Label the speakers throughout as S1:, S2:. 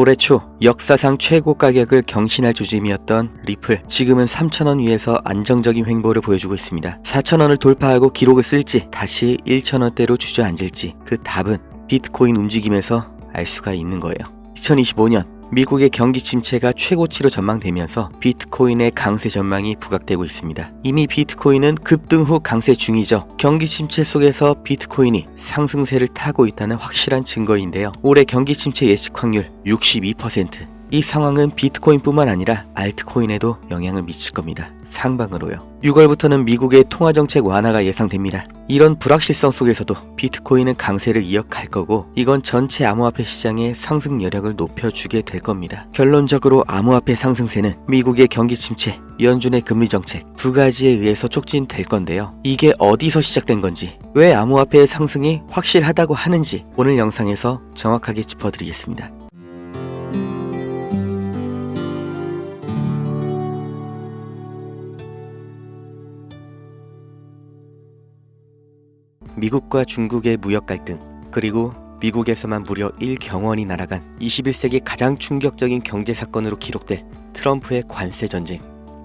S1: 올해 초 역사상 최고 가격을 경신할 조짐이었던 리플, 지금은 3,000원 위에서 안정적인 횡보를 보여주고 있습니다. 4,000원을 돌파하고 기록을 쓸지 다시 1,000원대로 주저앉을지 그 답은 비트코인 움직임에서 알 수가 있는 거예요. 2025년 미국의 경기 침체가 최고치로 전망되면서 비트코인의 강세 전망이 부각되고 있습니다. 이미 비트코인은 급등 후 강세 중이죠. 경기 침체 속에서 비트코인이 상승세를 타고 있다는 확실한 증거인데요. 올해 경기 침체 예측 확률 62%. 이 상황은 비트코인뿐만 아니라 알트코인에도 영향을 미칠 겁니다. 상방으로요. 6월부터는 미국의 통화정책 완화가 예상됩니다. 이런 불확실성 속에서도 비트코인은 강세를 이어갈 거고 이건 전체 암호화폐 시장의 상승 여력을 높여주게 될 겁니다. 결론적으로 암호화폐 상승세는 미국의 경기 침체, 연준의 금리 정책 두 가지에 의해서 촉진될 건데요. 이게 어디서 시작된 건지, 왜 암호화폐의 상승이 확실하다고 하는지 오늘 영상에서 정확하게 짚어드리겠습니다. 미국과 중국의 무역 갈등, 그리고 미국에서만 무려 1경원이 날아간 21세기 가장 충격적인 경제 사건으로 기록될 트럼프의 관세 전쟁.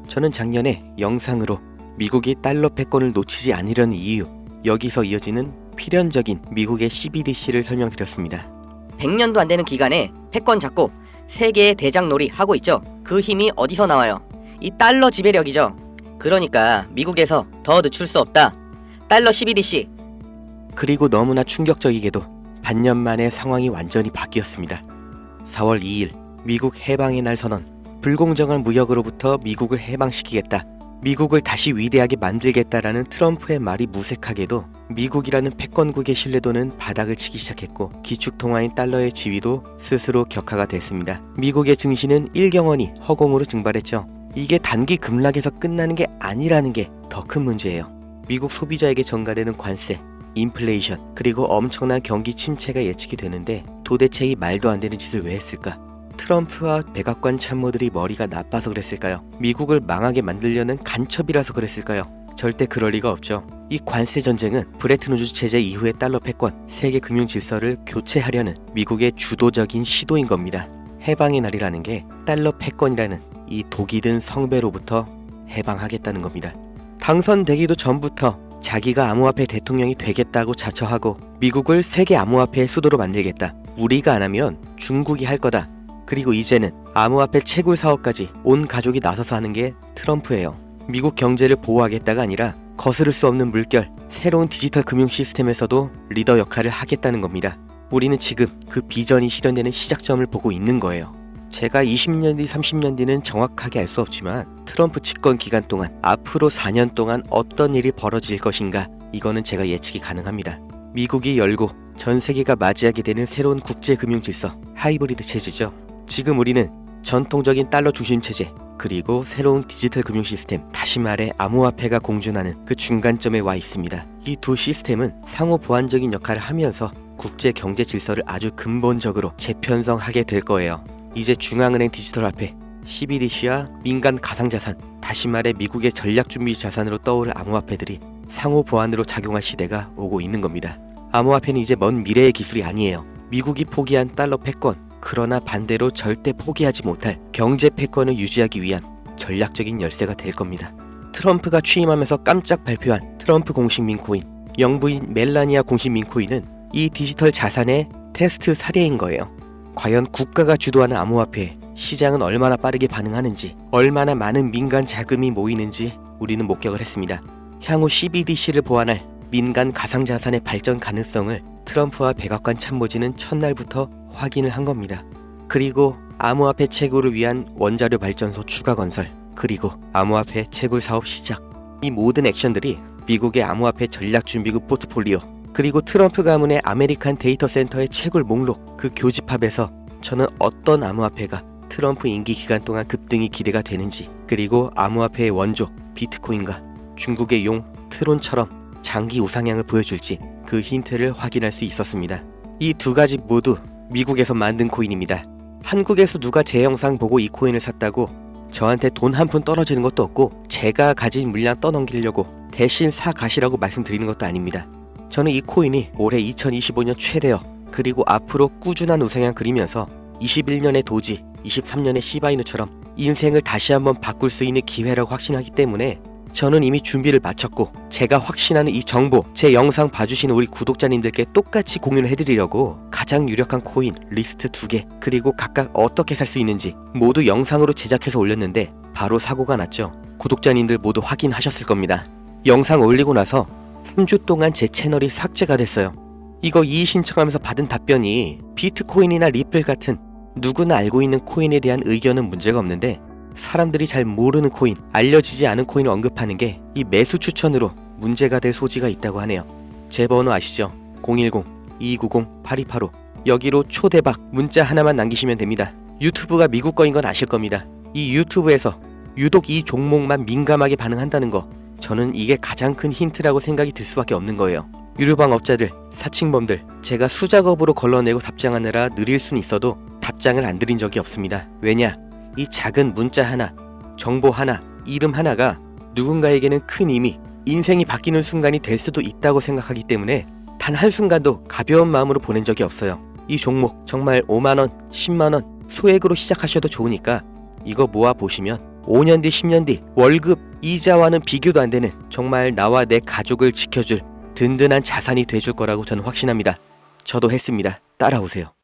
S1: 저는 작년에 영상으로 미국이 달러 패권을 놓치지 않으려는 이유, 여기서 이어지는 필연적인 미국의 CBDC를 설명드렸습니다.
S2: 100년도 안 되는 기간에 패권 잡고 세계의 대장놀이 하고 있죠. 그 힘이 어디서 나와요? 이 달러 지배력이죠. 그러니까 미국에서 더 늦출 수 없다. 달러 CBDC.
S1: 그리고 너무나 충격적이게도 반년 만에 상황이 완전히 바뀌었습니다. 4월 2일 미국 해방의 날 선언. 불공정한 무역으로부터 미국을 해방시키겠다. 미국을 다시 위대하게 만들겠다라는 트럼프의 말이 무색하게도 미국이라는 패권국의 신뢰도는 바닥을 치기 시작했고 기축통화인 달러의 지위도 스스로 격하가 됐습니다. 미국의 증시는 1경원이 허공으로 증발했죠. 이게 단기 급락에서 끝나는 게 아니라는 게 더 큰 문제예요. 미국 소비자에게 전가되는 관세, 인플레이션, 그리고 엄청난 경기 침체가 예측이 되는데 도대체 이 말도 안 되는 짓을 왜 했을까? 트럼프와 백악관 참모들이 머리가 나빠서 그랬을까요? 미국을 망하게 만들려는 간첩이라서 그랬을까요? 절대 그럴 리가 없죠. 이 관세 전쟁은 브레튼 우즈 체제 이후의 달러 패권, 세계 금융 질서를 교체하려는 미국의 주도적인 시도인 겁니다. 해방의 날이라는 게 달러 패권이라는 이 독이 든 성배로부터 해방하겠다는 겁니다. 당선되기도 전부터 자기가 암호화폐 대통령이 되겠다고 자처하고 미국을 세계 암호화폐의 수도로 만들겠다. 우리가 안 하면 중국이 할 거다. 그리고 이제는 암호화폐 채굴 사업까지 온 가족이 나서서 하는 게 트럼프예요. 미국 경제를 보호하겠다가 아니라 거스를 수 없는 물결, 새로운 디지털 금융 시스템에서도 리더 역할을 하겠다는 겁니다. 우리는 지금 그 비전이 실현되는 시작점을 보고 있는 거예요. 제가 20년 뒤, 30년 뒤는 정확하게 알 수 없지만 트럼프 집권 기간 동안 앞으로 4년 동안 어떤 일이 벌어질 것인가, 이거는 제가 예측이 가능합니다. 미국이 열고 전 세계가 맞이하게 되는 새로운 국제 금융 질서, 하이브리드 체제죠. 지금 우리는 전통적인 달러 중심 체제, 그리고 새로운 디지털 금융 시스템, 다시 말해 암호화폐가 공존하는 그 중간점에 와 있습니다. 이 두 시스템은 상호 보완적인 역할을 하면서 국제 경제 질서를 아주 근본적으로 재편성하게 될 거예요. 이제 중앙은행 디지털 화폐, CBDC와 민간 가상자산, 다시 말해 미국의 전략준비 자산으로 떠오를 암호화폐들이 상호 보완으로 작용할 시대가 오고 있는 겁니다. 암호화폐는 이제 먼 미래의 기술이 아니에요. 미국이 포기한 달러 패권, 그러나 반대로 절대 포기하지 못할 경제 패권을 유지하기 위한 전략적인 열쇠가 될 겁니다. 트럼프가 취임하면서 깜짝 발표한 트럼프 공식 민코인, 영부인 멜라니아 공식 민코인은 이 디지털 자산의 테스트 사례인 거예요. 과연 국가가 주도하는 암호화폐 시장은 얼마나 빠르게 반응하는지, 얼마나 많은 민간 자금이 모이는지 우리는 목격을 했습니다. 향후 CBDC를 보완할 민간 가상자산의 발전 가능성을 트럼프와 백악관 참모진은 첫날부터 확인을 한 겁니다. 그리고 암호화폐 채굴을 위한 원자료 발전소 추가 건설, 그리고 암호화폐 채굴 사업 시작, 이 모든 액션들이 미국의 암호화폐 전략준비국 포트폴리오, 그리고 트럼프 가문의 아메리칸 데이터 센터의 채굴 목록, 그 교집합에서 저는 어떤 암호화폐가 트럼프 임기 기간 동안 급등이 기대가 되는지, 그리고 암호화폐의 원조 비트코인과 중국의 용 트론처럼 장기 우상향을 보여줄지 그 힌트를 확인할 수 있었습니다. 이 두 가지 모두 미국에서 만든 코인입니다. 한국에서 누가 제 영상 보고 이 코인을 샀다고 저한테 돈 한 푼 떨어지는 것도 없고 제가 가진 물량 떠넘기려고 대신 사 가시라고 말씀드리는 것도 아닙니다. 저는 이 코인이 올해 2025년 최대여, 그리고 앞으로 꾸준한 우상향 그리면서 21년의 도지, 23년의 시바이누처럼 인생을 다시 한번 바꿀 수 있는 기회라고 확신하기 때문에 저는 이미 준비를 마쳤고 제가 확신하는 이 정보, 제 영상 봐주시는 우리 구독자님들께 똑같이 공유를 해드리려고 가장 유력한 코인 리스트 2개, 그리고 각각 어떻게 살 수 있는지 모두 영상으로 제작해서 올렸는데 바로 사고가 났죠. 구독자님들 모두 확인하셨을 겁니다. 영상 올리고 나서 3주 동안 제 채널이 삭제가 됐어요. 이거 이의 신청하면서 받은 답변이 비트코인이나 리플 같은 누구나 알고 있는 코인에 대한 의견은 문제가 없는데 사람들이 잘 모르는 코인, 알려지지 않은 코인을 언급하는 게 이 매수 추천으로 문제가 될 소지가 있다고 하네요. 제 번호 아시죠? 010-290-8285 여기로 초대박 문자 하나만 남기시면 됩니다. 유튜브가 미국 거인 건 아실 겁니다. 이 유튜브에서 유독 이 종목만 민감하게 반응한다는 거, 저는 이게 가장 큰 힌트라고 생각이 들 수밖에 없는 거예요. 유료방업자들, 사칭범들, 제가 수작업으로 걸러내고 답장하느라 느릴 순 있어도 답장을 안 드린 적이 없습니다. 왜냐? 이 작은 문자 하나, 정보 하나, 이름 하나가 누군가에게는 큰 의미, 인생이 바뀌는 순간이 될 수도 있다고 생각하기 때문에 단 한순간도 가벼운 마음으로 보낸 적이 없어요. 이 종목 정말 5만원, 10만원 소액으로 시작하셔도 좋으니까 이거 모아보시면 5년 뒤, 10년 뒤 월급, 이자와는 비교도 안 되는 정말 나와 내 가족을 지켜줄 든든한 자산이 돼줄 거라고 저는 확신합니다. 저도 했습니다. 따라오세요.